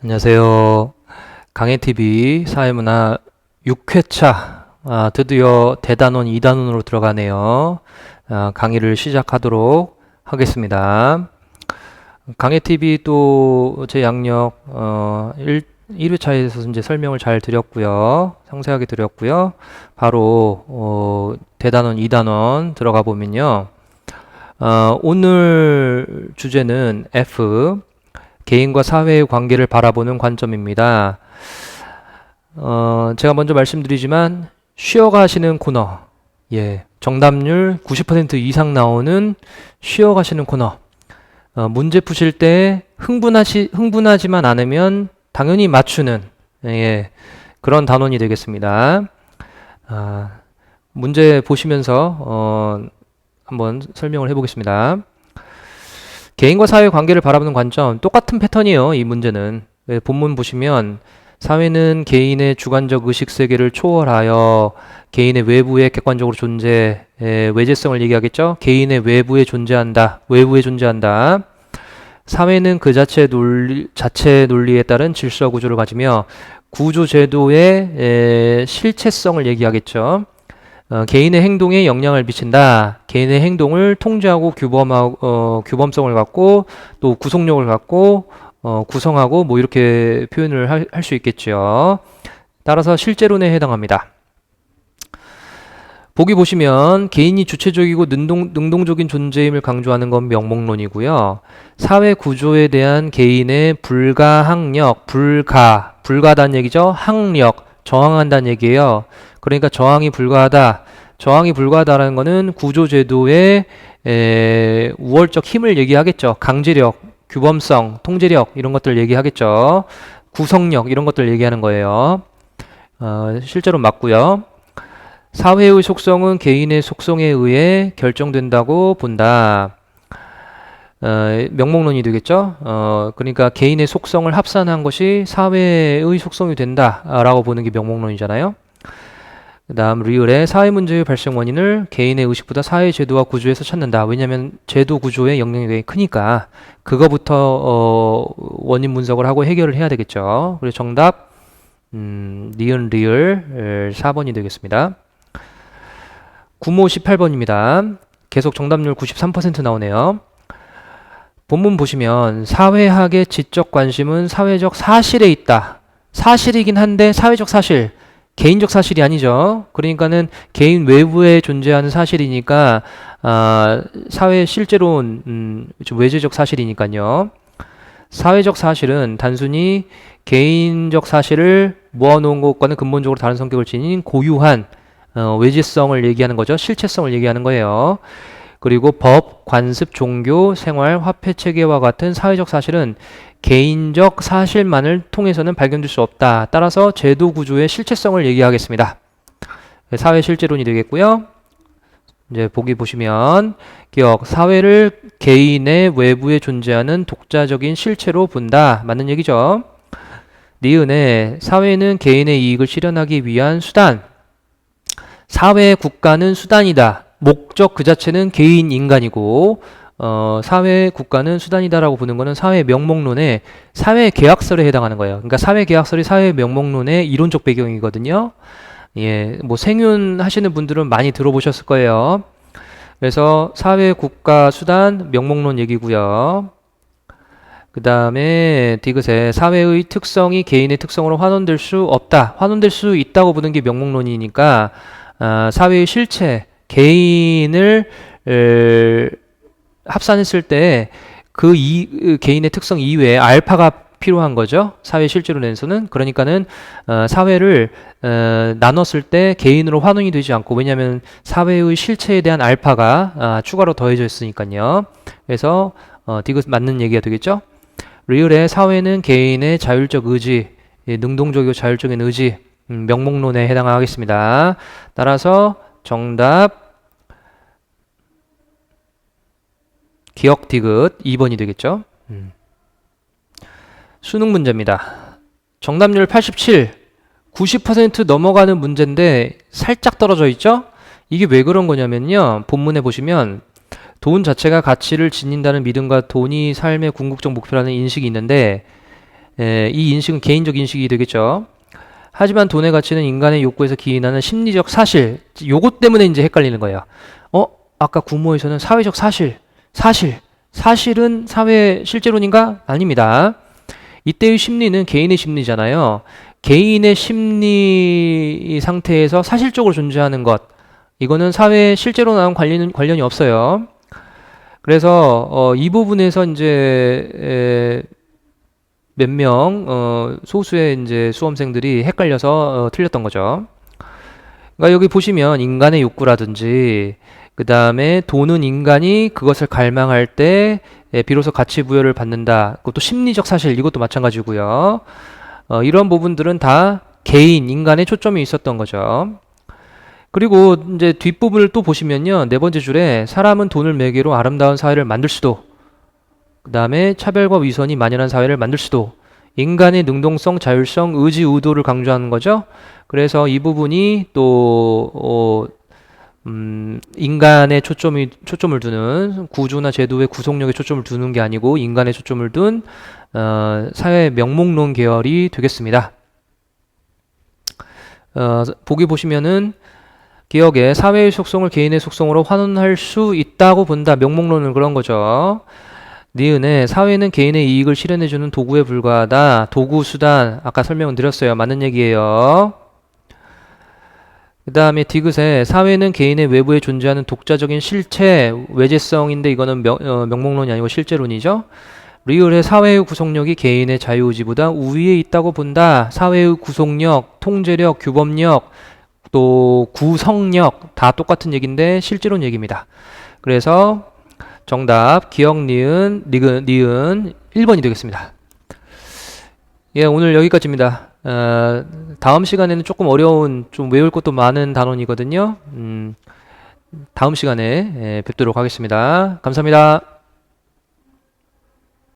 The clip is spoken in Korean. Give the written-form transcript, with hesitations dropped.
안녕하세요. 강해TV 사회문화 6회차 드디어 대단원 2단원으로 들어가네요. 강의를 시작하도록 하겠습니다. 강해TV 또 제 양력 1회차에서 이제 설명을 잘 드렸고요. 상세하게 드렸고요. 바로 대단원 2단원 들어가 보면요. 오늘 주제는 F 개인과 사회의 관계를 바라보는 관점입니다. 제가 먼저 말씀드리지만 쉬어가 하시는 코너, 정답률 90% 이상 나오는 쉬어가 하시는 코너. 문제 푸실 때 흥분하지만 않으면 당연히 맞추는 그런 단원이 되겠습니다. 문제 보시면서 한번 설명을 해보겠습니다. 개인과 사회의 관계를 바라보는 관점 똑같은 패턴이에요. 이 문제는 본문 보시면 사회는 개인의 주관적 의식세계를 초월하여 개인의 외부에 객관적으로 외재성을 얘기하겠죠. 개인의 외부에 존재한다. 사회는 그 자체 논리에 따른 질서 구조를 가지며 구조제도의 실체성을 얘기하겠죠. 개인의 행동에 영향을 미친다. 개인의 행동을 통제하고 규범성을 갖고 또 구속력을 갖고 구성하고 뭐 이렇게 표현을 할 수 있겠죠. 따라서 실제론에 해당합니다. 보기 보시면 개인이 주체적이고 능동적인 존재임을 강조하는 건 명목론이고요. 사회 구조에 대한 개인의 불가하다는 얘기죠. 항력, 저항한다는 얘기예요. 그러니까 저항이 불가하다라는 것은 구조제도의 우월적 힘을 얘기하겠죠. 강제력, 규범성, 통제력 이런 것들 얘기하겠죠. 구성력 이런 것들 얘기하는 거예요. 실제로 맞고요. 사회의 속성은 개인의 속성에 의해 결정된다고 본다. 명목론이 되겠죠. 그러니까 개인의 속성을 합산한 것이 사회의 속성이 된다라고 보는 게 명목론이잖아요. 그 다음 리을의 사회 문제의 발생 원인을 개인의 의식보다 사회 제도와 구조에서 찾는다. 왜냐하면 제도 구조의 영향력이 크니까 그거부터 원인 분석을 하고 해결을 해야 되겠죠. 그래서 정답 니은 리을 4번이 되겠습니다. 구모 18번입니다. 계속 정답률 93% 나오네요. 본문 보시면 사회학의 지적 관심은 사회적 사실에 있다. 사실이긴 한데 사회적 사실, 개인적 사실이 아니죠. 그러니까는 개인 외부에 존재하는 사실이니까 사회 실제로는 외재적 사실이니까요. 사회적 사실은 단순히 개인적 사실을 모아놓은 것과는 근본적으로 다른 성격을 지닌 고유한 외재성을 얘기하는 거죠. 실체성을 얘기하는 거예요. 그리고 법, 관습, 종교, 생활, 화폐 체계와 같은 사회적 사실은 개인적 사실만을 통해서는 발견될 수 없다. 따라서 제도 구조의 실체성을 얘기하겠습니다. 사회 실제론이 되겠고요. 이제 보기 보시면 기억, 사회를 개인의 외부에 존재하는 독자적인 실체로 본다. 맞는 얘기죠. 니은의 사회는 개인의 이익을 실현하기 위한 수단. 사회, 국가는 수단이다. 목적 그 자체는 개인, 인간이고 사회, 국가는 수단이다라고 보는 것은 사회 명목론의 사회 계약설에 해당하는 거예요. 그러니까 사회 계약설이 사회 명목론의 이론적 배경이거든요. 뭐 생윤 하시는 분들은 많이 들어보셨을 거예요. 그래서 사회, 국가, 수단, 명목론 얘기고요. 그 다음에 디귿에 사회의 특성이 개인의 특성으로 환원될 수 없다. 환원될 수 있다고 보는 게 명목론이니까 사회의 실체, 개인을 합산했을 때 그 개인의 특성 이외에 알파가 필요한 거죠. 사회 실제론에서는. 그러니까는 사회를 나눴을 때 개인으로 환원이 되지 않고, 왜냐하면 사회의 실체에 대한 알파가 추가로 더해져 있으니까요. 그래서 디귿 맞는 얘기가 되겠죠. 리을의 사회는 개인의 자율적 의지, 능동적이고 자율적인 의지, 명목론에 해당하겠습니다. 따라서 정답 기억 디귿 2번이 되겠죠. 수능 문제입니다. 정답률 87, 90% 넘어가는 문제인데 살짝 떨어져 있죠. 이게 왜 그런 거냐면요. 본문에 보시면 돈 자체가 가치를 지닌다는 믿음과 돈이 삶의 궁극적 목표라는 인식이 있는데 이 인식은 개인적 인식이 되겠죠. 하지만 돈의 가치는 인간의 욕구에서 기인하는 심리적 사실. 요것 때문에 이제 헷갈리는 거예요. 아까 구모에서는 사회적 사실은 사회 실제론인가? 아닙니다. 이때의 심리는 개인의 심리잖아요. 개인의 심리 상태에서 사실적으로 존재하는 것. 이거는 사회 실제론하고는 관련이 없어요. 그래서 이 부분에서 이제 몇 명 소수의 이제 수험생들이 헷갈려서 틀렸던 거죠. 그러니까 여기 보시면 인간의 욕구라든지 그 다음에 돈은 인간이 그것을 갈망할 때 비로소 가치 부여를 받는다. 그것도 심리적 사실 이것도 마찬가지고요. 이런 부분들은 다 개인 인간의 초점이 있었던 거죠. 그리고 이제 뒷부분을 또 보시면요. 네 번째 줄에 사람은 돈을 매개로 아름다운 사회를 만들 수도, 그 다음에 차별과 위선이 만연한 사회를 만들 수도, 인간의 능동성, 자율성, 의지, 의도를 강조하는 거죠. 그래서 이 부분이 또 인간의 초점을 두는 구조나 제도의 구속력에 초점을 두는 게 아니고 인간의 초점을 둔 사회 명목론 계열이 되겠습니다. 보기 보시면은 기억에 사회의 속성을 개인의 속성으로 환원할 수 있다고 본다. 명목론은 그런 거죠. 니은에 사회는 개인의 이익을 실현해주는 도구에 불과하다. 도구, 수단, 아까 설명을 드렸어요. 맞는 얘기예요. 그 다음에 디귿에 사회는 개인의 외부에 존재하는 독자적인 실체, 외재성인데 이거는 명목론이 아니고 실제론이죠. 리을의 사회의 구속력이 개인의 자유의지보다 우위에 있다고 본다. 사회의 구속력, 통제력, 규범력, 또 구성력 다 똑같은 얘기인데 실제론 얘기입니다. 그래서 정답 기억 니은 1번이 되겠습니다. 예, 오늘 여기까지입니다. 다음 시간에는 조금 어려운 좀 외울 것도 많은 단원이거든요. 다음 시간에 뵙도록 하겠습니다. 감사합니다.